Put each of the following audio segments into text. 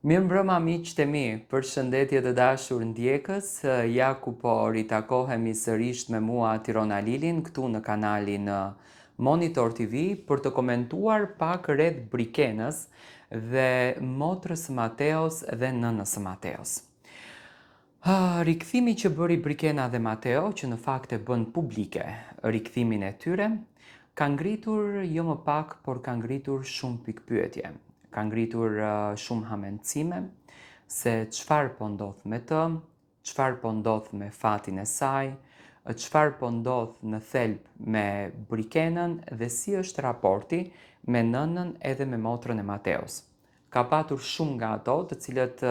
Mirëmbrëma miqtë e mi, përshëndetje të dashur ndjekës, ja ku po ritakohemi sërish me mua Tirona Lilin këtu në kanalin Monitor TV për të komentuar pak rreth Brikenës dhe motrës së Mateos dhe nënës së Mateos. Rikthimi që bëri Brikena dhe Mateo, që në fakt e bën publike rikthimin e tyre, ka ngritur jo më pak, por ka ngritur shumë pikpyetje. Ka ngritur shumë hamencime se çfarë po ndodh me të, çfarë po ndodh me fatin e saj, çfarë po ndodh në thelb me Brikenën dhe si është raporti me nënën edhe me motrën e Mateos. Ka patur shumë nga ato, të cilët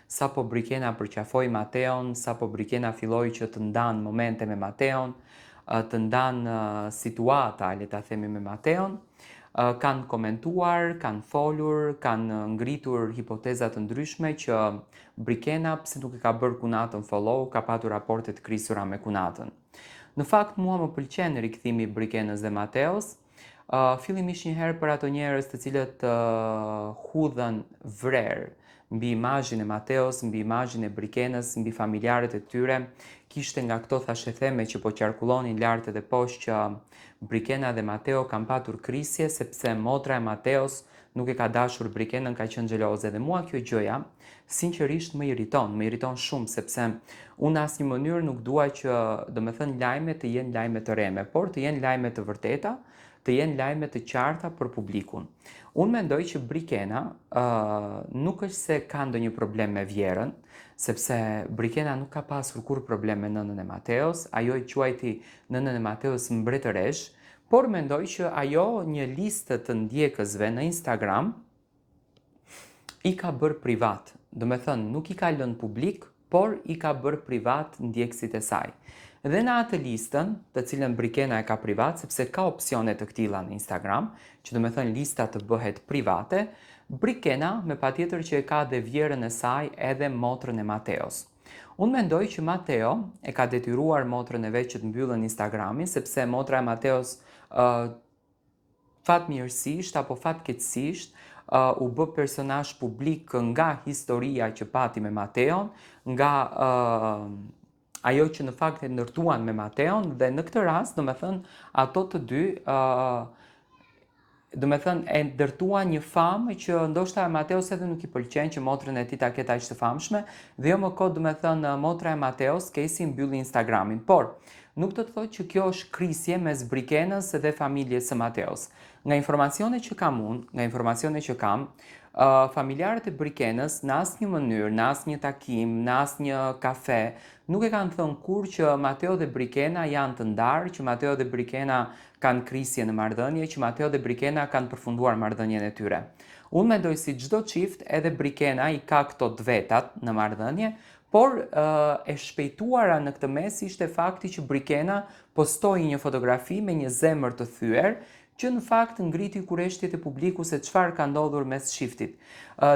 sapo Brikena përqafoi Mateon, sapo Brikena filloi që të ndanë momente me Mateon, të ndanë situata, le ta themi, me Mateon, kanë komentuar, kanë folur, kanë ngritur hipoteza të ndryshme që Brikena pse nuk e ka bërë Kunatën follow, ka patur raporte të krisura me Kunatën. Në fakt, mua më pëlqen rikthimi i Brikenës dhe Mateos, fillimisht një herë për ato njerëz të cilët hudhën vrerë mbi imazhin e Mateos, mbi imazhin e Brikenës, mbi familjarët e tyre. Kishte nga këto thashë theme që po qarkullonin lart edhe poshtë që Brikena dhe Mateo kanë patur krisje sepse motra e Mateos nuk e ka dashur Brikenën, ka qenë xheloze. Dhe mua kjo gjëja sinqerisht më iriton shumë sepse unë në asnjë mënyrë nuk dua që, domethënë, lajmet të jenë lajme të rreme, por të jenë lajme të vërteta, të jenë lajme të qarta për publikun. Unë mendoj që Brikena nuk është se ka ndonjë problem me vjerën, sepse Brikena nuk ka pasur kur problem me nënën e Mateos, ajo i quajti nënën e Mateos mbretëresh, por mendoj që ajo një listë të ndjekësve në Instagram i ka bërë privat. Do me thënë, nuk i ka lënë publik, por i ka bërë privat ndjekësit e saj. Dhe në atë listën, të cilën Brikena e ka privat, sepse ka opsione të këtilla në Instagram, që do me thënë lista të bëhet private, Brikena me patjetër që e ka dhe vjerën e saj edhe motrën e Mateos. Unë mendoj që Mateo e ka detyruar motrën e vet që të mbyllën Instagramin, sepse motra e Mateos fatmirësisht apo fatkeqësisht u bë personazh publik nga historia që pati me Mateon, nga ajo që në fakt e ndërtuan me Mateon, dhe në këtë rast, do me thënë, ato të dy do me thënë e ndërtuan një famë që ndoshta Mateos edhe nuk i pëlqen që motrën e tij ta ketë aq të famshme, dhe jo më kohë, do me thënë, motra e Mateos Casey mbylli Instagramin. Por nuk do të thotë që kjo është krisje mes Brikenës dhe familjes së Mateos. Nga informacionet që kam unë, familjarët e Brikenës në asnjë mënyrë, në asnjë takim, në asnjë kafe, nuk e kanë thënë kurrë që Mateo dhe Brikena janë të ndarë, që Mateo dhe Brikena kanë krisje në marrëdhënie, që Mateo dhe Brikena kanë përfunduar marrëdhënien e tyre. Unë mendoj si çdo çift, edhe Brikena i ka këto të vetat në marrëdhënie, por e shpejtuara në këtë mes ishte fakti që Brikena postoi një fotografi me një zemër të thyer, që në fakt ngriti kurreshtjet e publiku se çfarë ka ndodhur mes shiftit.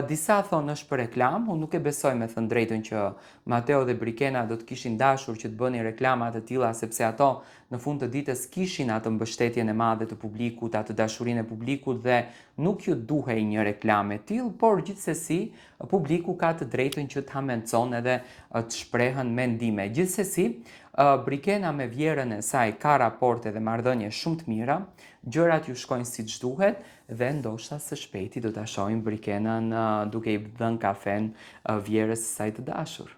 Disa thonë është për reklam, unë nuk e besoj, me thënë drejtën, që Mateo dhe Brikena do të kishin dashur që të bënin reklama të tilla, sepse ato në fund të ditës kishin atë mbështetjen e madhe të publikut, atë dashurinë e publikut, dhe nuk ju duhej një reklamë e tillë, por gjithsesi publiku ka të drejtën që të hamencon edhe të shprehen mendime. Gjithsesi, Brikena me vjerën e saj ka raporte dhe marrëdhënie shumë të mira, gjërat ju shkojnë siç duhet, dhe ndoshta së shpejti do ta shohim Brikenën duke i dhënë kafen vjerës së saj të dashur.